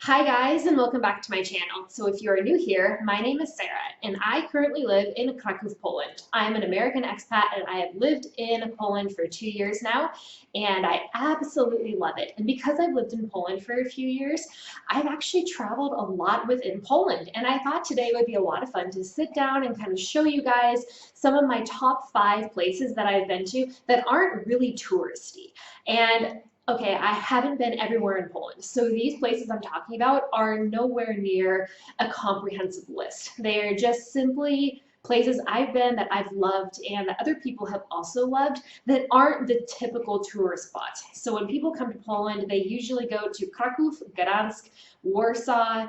Hi guys, and welcome back to my channel. So if you are new here, my name is Sarah and I currently live in Krakow, Poland. I am an American expat and I have lived in Poland for 2 years now and I absolutely love it. And because I've lived in Poland for a few years, I've actually traveled a lot within Poland, and I thought today would be a lot of fun to sit down and kind of show you guys some of my top 5 places that I've been to that aren't really touristy. And okay, I haven't been everywhere in Poland, so these places I'm talking about are nowhere near a comprehensive list. They're just simply places I've been that I've loved and that other people have also loved that aren't the typical tourist spots. So when people come to Poland, they usually go to Krakow, Gdansk, Warsaw,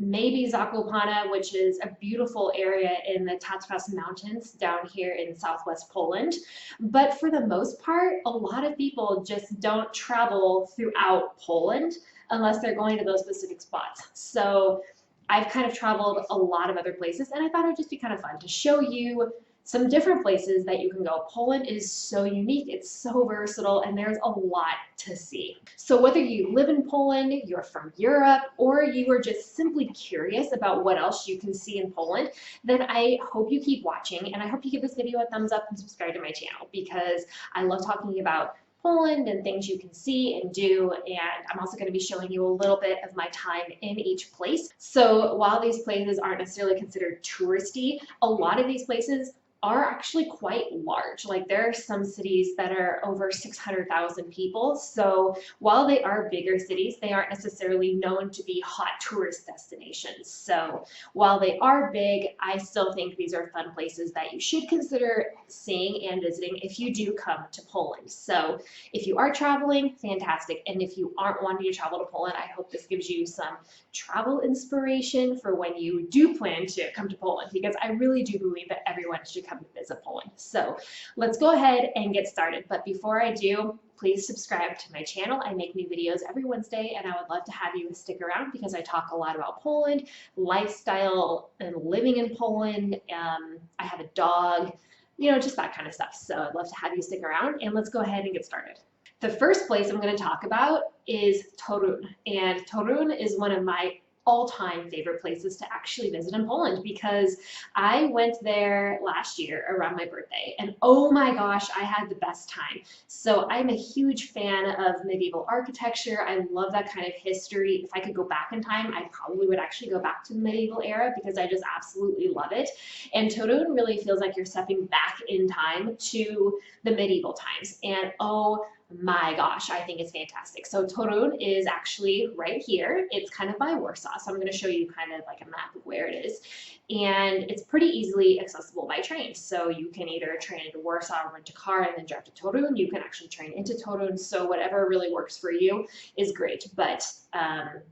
maybe Zakopane, which is a beautiful area in the Tatras Mountains down here in southwest Poland. But for the most part, a lot of people just don't travel throughout Poland unless they're going to those specific spots. So I've kind of traveled a lot of other places, and I thought it would just be kind of fun to show you some different places that you can go. Poland is so unique, it's so versatile, and there's a lot to see. So whether you live in Poland, you're from Europe, or you are just simply curious about what else you can see in Poland, then I hope you keep watching, and I hope you give this video a thumbs up and subscribe to my channel, because I love talking about Poland and things you can see and do, and I'm also going to be showing you a little bit of my time in each place. So while these places aren't necessarily considered touristy, a lot of these places are actually quite large. Like there are some cities that are over 600,000 people. So while they are bigger cities, they aren't necessarily known to be hot tourist destinations. So while they are big, I still think these are fun places that you should consider seeing and visiting if you do come to Poland. So if you are traveling, fantastic. And if you aren't wanting to travel to Poland, I hope this gives you some travel inspiration for when you do plan to come to Poland, because I really do believe that everyone should come to visit Poland. So let's go ahead and get started. But before I do, please subscribe to my channel. I make new videos every Wednesday, and I would love to have you stick around because I talk a lot about Poland, lifestyle, and living in Poland. I have a dog, just that kind of stuff. So I'd love to have you stick around, and let's go ahead and get started. The first place I'm going to talk about is Torun, and Torun is one of my all-time favorite places to actually visit in Poland, because I went there last year around my birthday, and oh my gosh, I had the best time. So I'm a huge fan of medieval architecture. I love that kind of history. If I could go back in time, I probably would actually go back to the medieval era because I just absolutely love it. And Torun really feels like you're stepping back in time to the medieval times. And oh my gosh, I think it's fantastic. So Torun is actually right here. It's kind of by Warsaw. So I'm going to show you kind of like a map of where it is. And it's pretty easily accessible by train. So you can either train into Warsaw, rent a car, and then drive to Torun. You can actually train into Torun. So whatever really works for you is great. But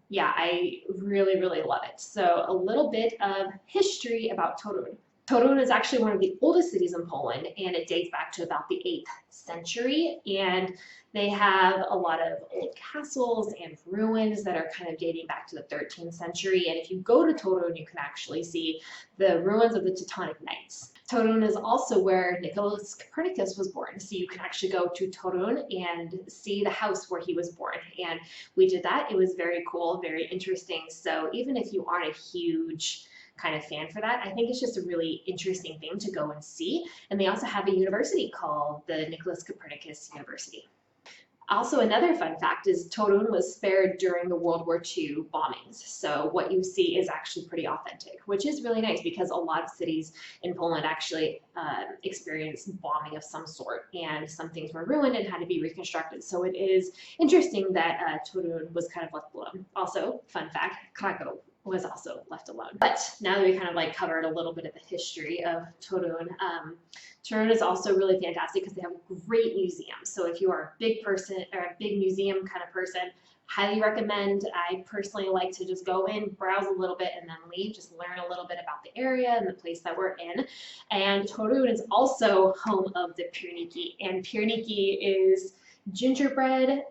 yeah, I really, really love it. So a little bit of history about Torun. Torun is actually one of the oldest cities in Poland, and it dates back to about the 8th century, and they have a lot of old castles and ruins that are kind of dating back to the 13th century, and if you go to Torun, you can actually see the ruins of the Teutonic Knights. Torun is also where Nicholas Copernicus was born, so you can actually go to Torun and see the house where he was born, and we did that. It was very cool, very interesting, so even if you aren't a huge kind of fan for that, I think it's just a really interesting thing to go and see. And they also have a university called the Nicholas Copernicus University. Also, another fun fact is Torun was spared during the World War II bombings. So what you see is actually pretty authentic, which is really nice because a lot of cities in Poland actually experienced bombing of some sort, and some things were ruined and had to be reconstructed. So it is interesting that Torun was kind of left alone. Also, fun fact, Krakow was also left alone. But now that we kind of like covered a little bit of the history of Torun, Torun is also really fantastic because they have great museums. So if you are a big person or a big museum kind of person, highly recommend. I personally like to just go in, browse a little bit, and then leave, just learn a little bit about the area and the place that we're in. And Torun is also home of the pierniki, and pierniki is gingerbread,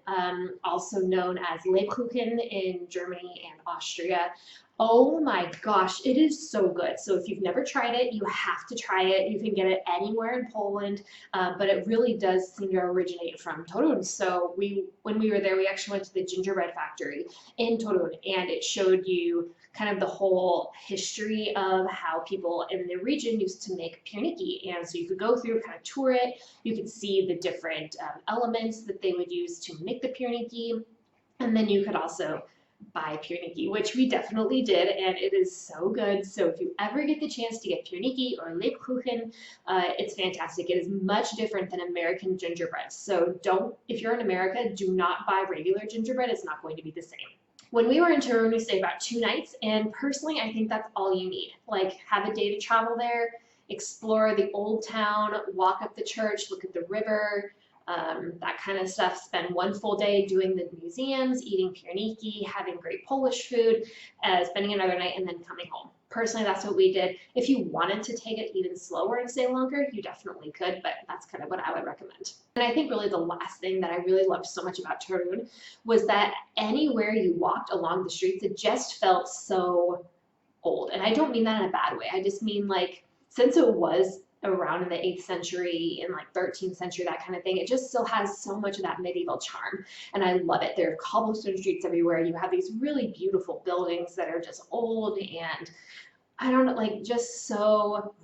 also known as Lebkuchen in Germany and Austria. Oh my gosh, it is so good. So if you've never tried it, you have to try it. You can get it anywhere in Poland, but it really does seem to originate from Torun. So when we were there, we actually went to the gingerbread factory in Torun, and it showed you kind of the whole history of how people in the region used to make pierniki. And so you could go through, kind of tour it. You could see the different elements that they would use to make the pierniki. And then you could also buy pierniki, which we definitely did, and it is so good. So if you ever get the chance to get pierniki or Lebkuchen, it's fantastic. It is much different than American gingerbread. So if you're in America, do not buy regular gingerbread. It's not going to be the same. When we were in Torun, we stayed about 2 nights, and personally, I think that's all you need. Like, have a day to travel there, explore the old town, walk up the church, look at the river, that kind of stuff. Spend one full day doing the museums, eating pierniki, having great Polish food, spending another night, and then coming home. Personally, that's what we did. If you wanted to take it even slower and stay longer, you definitely could, but that's kind of what I would recommend. And I think really the last thing that I really loved so much about Torun was that anywhere you walked along the streets, it just felt so old. And I don't mean that in a bad way. I just mean, like, since it was around in the 8th century and like 13th century, that kind of thing, it just still has so much of that medieval charm, and I love it. There are cobblestone streets everywhere. You have these really beautiful buildings that are just old, and I don't know, like, just so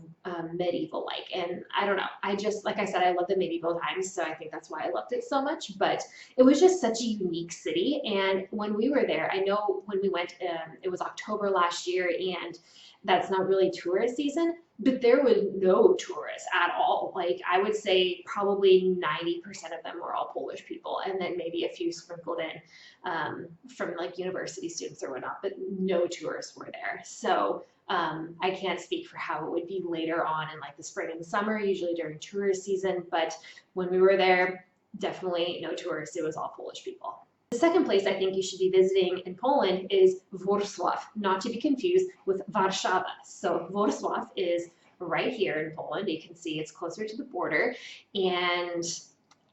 medieval like. And I don't know, I just, like I said, I love the medieval times, so I think that's why I loved it so much. But it was just such a unique city. And when we were there, I know when we went, it was October last year, and that's not really tourist season, but there was no tourists at all. Like, I would say probably 90% of them were all Polish people, and then maybe a few sprinkled in from like university students or whatnot, but no tourists were there. So I can't speak for how it would be later on in like the spring and summer, usually during tourist season, but when we were there, definitely no tourists. It was all Polish people. The second place I think you should be visiting in Poland is Wrocław, not to be confused with Warszawa. So Wrocław is right here in Poland. You can see it's closer to the border, and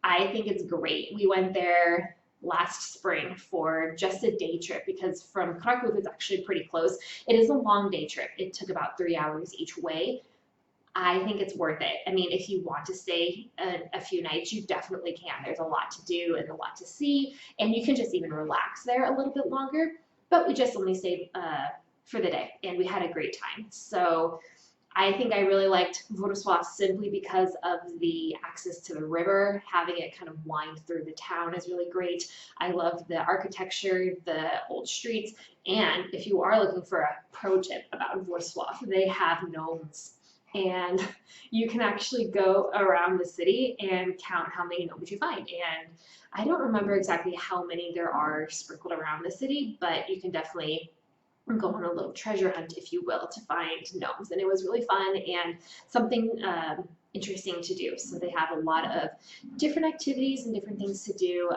I think it's great. We went there last spring for just a day trip, because from Krakow it's actually pretty close. It is a long day trip. It took about 3 hours each way. I think it's worth it. I mean, if you want to stay a few nights, you definitely can. There's a lot to do and a lot to see, and you can just even relax there a little bit longer. But we just only stayed for the day, and we had a great time. So I think I really liked Wrocław simply because of the access to the river. Having it kind of wind through the town is really great. I love the architecture, the old streets, and if you are looking for a pro tip about Wrocław, they have gnomes. And you can actually go around the city and count how many gnomes you find. And I don't remember exactly how many there are sprinkled around the city, but you can definitely go on a little treasure hunt, if you will, to find gnomes. And it was really fun and something interesting to do. So they have a lot of different activities and different things to do.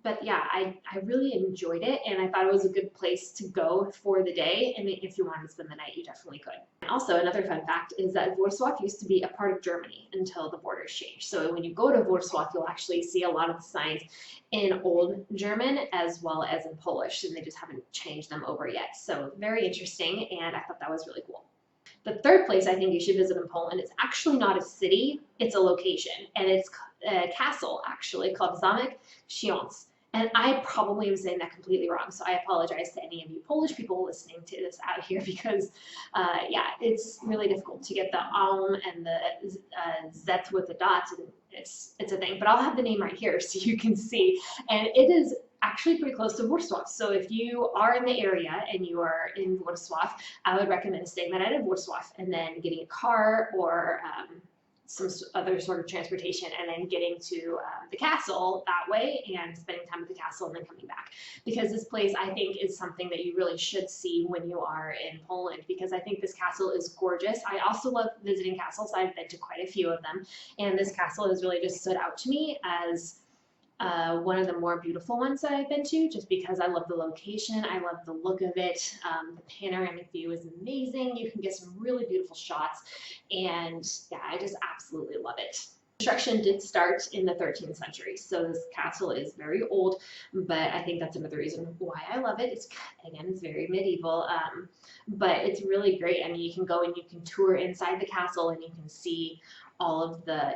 But yeah, I really enjoyed it, and I thought it was a good place to go for the day. I mean, if you wanted to spend the night, you definitely could. Also, another fun fact is that Wrocław used to be a part of Germany until the borders changed. So when you go to Wrocław, you'll actually see a lot of the signs in Old German as well as in Polish, and they just haven't changed them over yet. So very interesting, and I thought that was really cool. The third place I think you should visit in Poland is actually not a city, it's a location, and it's a castle actually called Zamek Książ. And I probably am saying that completely wrong, so I apologize to any of you Polish people listening to this out here, because yeah, it's really difficult to get the and the Z with the dots, and it's a thing. But I'll have the name right here so you can see, and it is actually pretty close to Warsaw. So if you are in the area and you are in Warsaw, I would recommend staying the night in Warsaw and then getting a car or some other sort of transportation, and then getting to the castle that way and spending time at the castle and then coming back. Because this place, I think, is something that you really should see when you are in Poland, because I think this castle is gorgeous. I also love visiting castles. I've been to quite a few of them, and this castle has really just stood out to me as one of the more beautiful ones that I've been to, just because I love the location, I love the look of it. The panoramic view is amazing. You can get some really beautiful shots, and yeah, I just absolutely love it. Construction did start in the 13th century, so this castle is very old, but I think that's another reason why I love it. It's, again, it's very medieval, but it's really great. I mean, you can go and you can tour inside the castle and you can see all of the,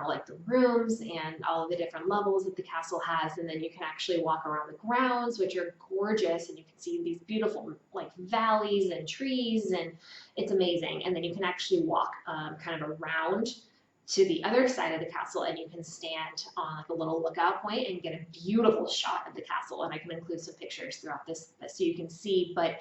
like the rooms and all of the different levels that the castle has, and then you can actually walk around the grounds, which are gorgeous, and you can see these beautiful like valleys and trees, and it's amazing. And then you can actually walk kind of around to the other side of the castle, and you can stand on like a little lookout point and get a beautiful shot of the castle. And I can include some pictures throughout this so you can see, but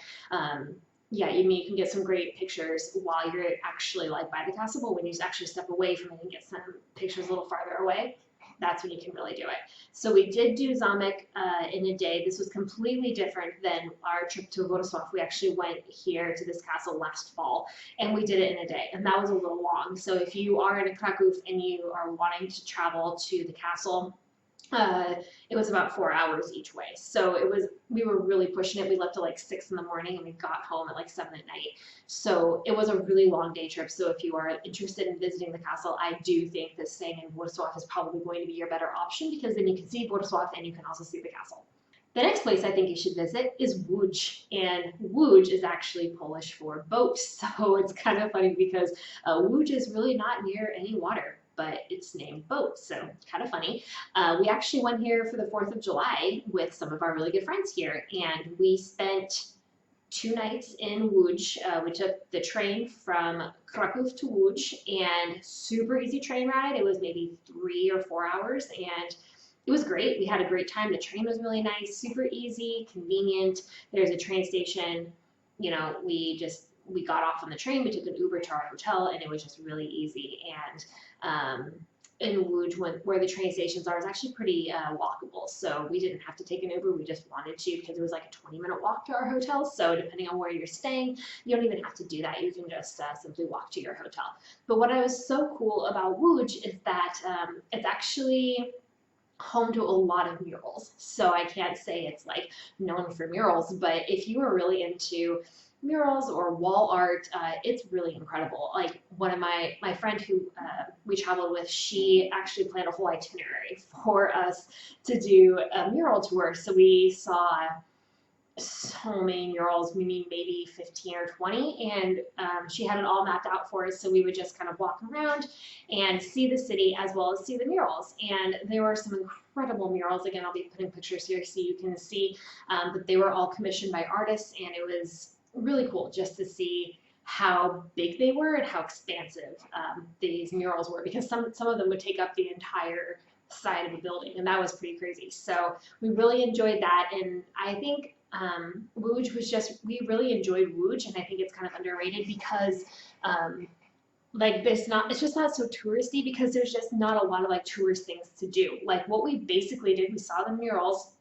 yeah, you can get some great pictures while you're actually like by the castle, but when you actually step away from it and get some pictures a little farther away, that's when you can really do it. So we did do Zamek in a day. This was completely different than our trip to Wrocław. We actually went here to this castle last fall, and we did it in a day, and that was a little long. So if you are in Krakow and you are wanting to travel to the castle, it was about 4 hours each way. So we were really pushing it. We left at like 6 in the morning and we got home at like 7 at night. So it was a really long day trip. So if you are interested in visiting the castle, I do think that staying in Warsaw is probably going to be your better option, because then you can see Warsaw and you can also see the castle. The next place I think you should visit is Łódź, and Łódź is actually Polish for boat. So it's kind of funny because Łódź is really not near any water, but it's named boat, so kind of funny. We actually went here for the 4th of July with some of our really good friends here, and we spent 2 nights in Łódź. We took the train from Krakow to Łódź, and super easy train ride. It was maybe 3 or 4 hours, and it was great. We had a great time. The train was really nice, super easy, convenient. There's a train station. We got off on the train, we took an Uber to our hotel, and it was just really easy. And in Łódź, where the train stations are, is actually pretty walkable. So we didn't have to take an Uber, we just wanted to, because it was like a 20-minute walk to our hotel. So depending on where you're staying, you don't even have to do that. You can just simply walk to your hotel. But what was so cool about Łódź is that it's actually home to a lot of murals. So I can't say it's like known for murals, but if you are really into murals or wall art, it's really incredible. Like one of my friend who we traveled with, she actually planned a whole itinerary for us to do a mural tour. So we saw so many murals, maybe 15 or 20, and she had it all mapped out for us, so we would just kind of walk around and see the city as well as see the murals. And there were some incredible murals. Again, I'll be putting pictures here so you can see that they were all commissioned by artists, and it was really cool just to see how big they were and how expansive these murals were, because some of them would take up the entire side of a building, and that was pretty crazy. So we really enjoyed that, and I think Łódź was we really enjoyed Łódź, and I think it's kind of underrated because it's just not so touristy, because there's just not a lot of like tourist things to do. Like what we basically did, we saw the murals,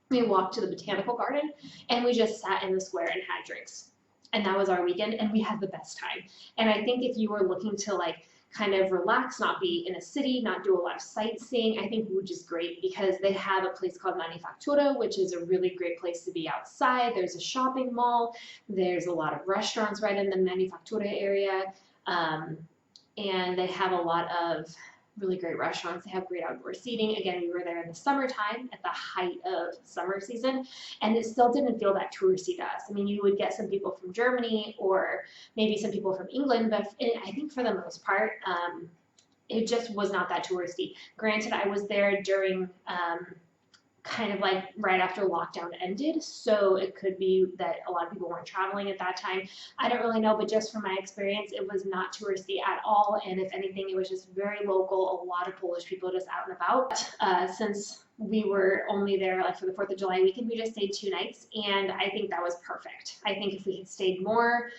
we walked to the botanical garden, and we just sat in the square and had drinks. And that was our weekend, and we had the best time. And I think if you were looking to like kind of relax, not be in a city, not do a lot of sightseeing, I think Łódź is great because they have a place called Manufaktura, which is a really great place to be outside. There's a shopping mall, there's a lot of restaurants right in the Manufaktura area, and they have a lot of really great restaurants. They have great outdoor seating. Again, we were there in the summertime at the height of summer season, and it still didn't feel that touristy to us. I mean, you would get some people from Germany or maybe some people from England, but I think for the most part, it just was not that touristy. Granted, I was there during kind of like right after lockdown ended, so it could be that a lot of people weren't traveling at that time. I don't really know, but just from my experience, it was not touristy at all, and if anything, it was just very local, a lot of Polish people just out and about. Since we were only there like for the 4th of July weekend, we just stayed 2 nights, and I think that was perfect. I think if we had stayed more,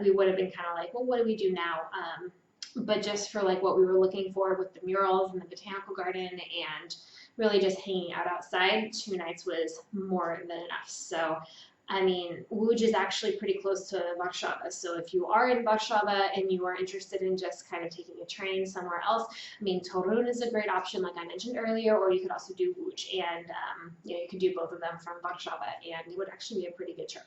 we would have been kind of like, well, what do we do now? But just for like what we were looking for with the murals and the botanical garden and really just hanging out outside, 2 nights was more than enough. So, I mean, Łódź is actually pretty close to Warsaw. So if you are in Warsaw and you are interested in just kind of taking a train somewhere else, I mean, Torun is a great option, like I mentioned earlier, or you could also do Łódź, and you could do both of them from Warsaw, and it would actually be a pretty good trip.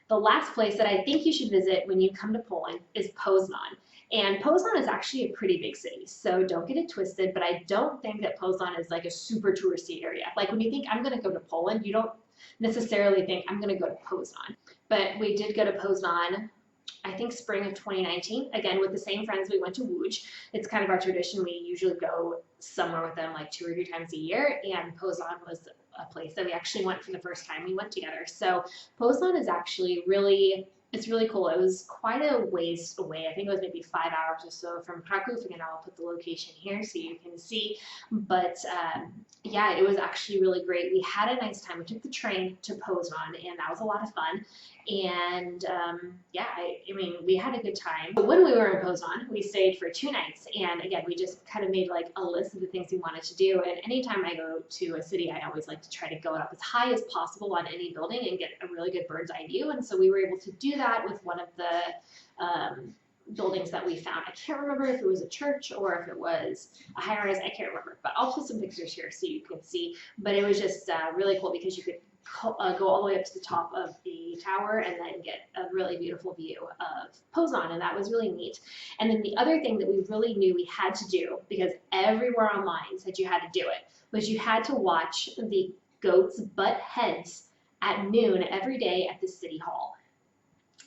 The last place that I think you should visit when you come to Poland is Poznan. And Poznan is actually a pretty big city, so don't get it twisted, but I don't think that Poznan is like a super touristy area. Like when you think I'm gonna go to Poland, you don't necessarily think I'm gonna go to Poznan. But we did go to Poznan, I think spring of 2019, again with the same friends. We went to Łódź. It's kind of our tradition. We usually go somewhere with them like 2 or 3 times a year, and Poznan was a place that we actually went for the first time we went together. So Poznan is actually it's really cool. It was quite a ways away. I think it was maybe 5 hours or so from Krakow. Again, I'll put the location here so you can see. But yeah, it was actually really great. We had a nice time. We took the train to Poznan, and that was a lot of fun. And yeah, I mean, we had a good time. But when we were in Poznan, we stayed for 2 nights. And again, we just kind of made like a list of the things we wanted to do. And anytime I go to a city, I always like to try to go up as high as possible on any building and get a really good bird's eye view. And so we were able to do that with one of the buildings that we found. I can't remember if it was a church or if it was a high rise. I can't remember, but I'll put some pictures here so you can see. But it was just really cool because you could go all the way up to the top of the tower and then get a really beautiful view of Poznan, and that was really neat. And then the other thing that we really knew we had to do, because everywhere online said you had to do it, was you had to watch the goats butt heads at noon every day at the city hall.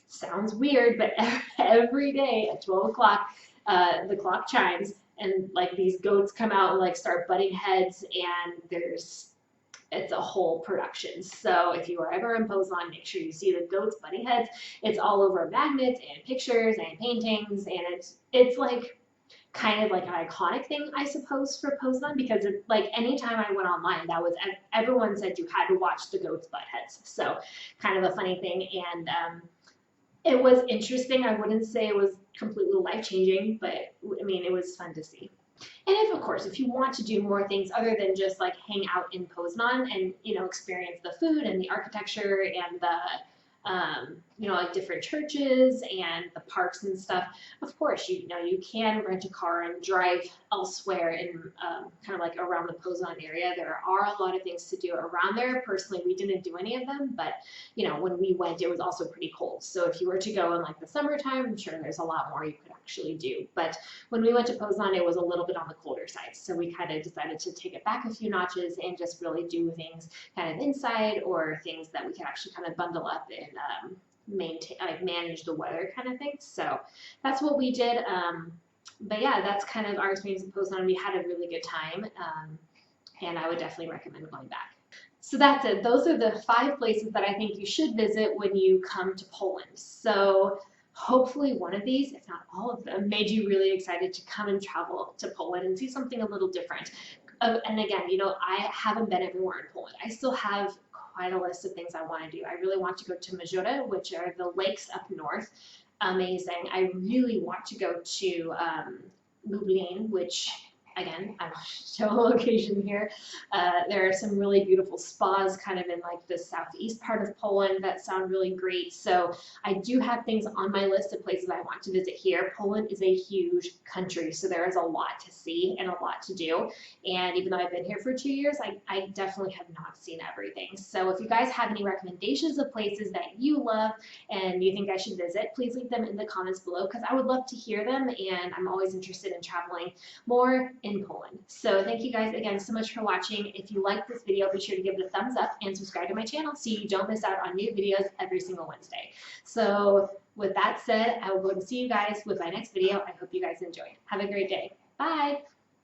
Sounds weird, but every day at 12 o'clock, the clock chimes, and like these goats come out and like start butting heads, and it's a whole production. So if you are ever in Poznan, make sure you see the goats butting heads. It's all over magnets and pictures and paintings, and it's like kind of like an iconic thing, I suppose, for Poznan, because it, like anytime I went online, that was everyone said you had to watch the goats butt heads. So kind of a funny thing, and it was interesting. I wouldn't say it was completely life-changing, but I mean, it was fun to see. And if, of course, if you want to do more things other than just like hang out in Poznan and, you know, experience the food and the architecture and the, you know, like different churches and the parks and stuff, of course, you know, you can rent a car and drive elsewhere in kind of like around the Poznan area. There are a lot of things to do around there. Personally, we didn't do any of them, but, you know, when we went, it was also pretty cold. So if you were to go in like the summertime, I'm sure there's a lot more you could actually do. But when we went to Poznan, it was a little bit on the colder side. So we kind of decided to take it back a few notches and just really do things kind of inside, or things that we can actually kind of bundle up and maintain, like manage the weather kind of thing. So that's what we did. But yeah, that's kind of our experience in Poznan. We had a really good time, and I would definitely recommend going back. So that's it. Those are the 5 places that I think you should visit when you come to Poland. So hopefully one of these, if not all of them, made you really excited to come and travel to Poland and see something a little different. And again, you know, I haven't been everywhere in Poland. I still have quite a list of things I want to do. I really want to go to Mazura, which are the lakes up north. Amazing. I really want to go to Lublin, which, again, I will show a location here. There are some really beautiful spas kind of in like the southeast part of Poland that sound really great. So I do have things on my list of places I want to visit here. Poland is a huge country, so there is a lot to see and a lot to do. And even though I've been here for 2 years, I definitely have not seen everything. So if you guys have any recommendations of places that you love and you think I should visit, please leave them in the comments below, because I would love to hear them, and I'm always interested in traveling more in Poland. So thank you guys again so much for watching. If you liked this video, be sure to give it a thumbs up and subscribe to my channel so you don't miss out on new videos every single Wednesday. So with that said, I will go and see you guys with my next video. I hope you guys enjoy. Have a great day. Bye!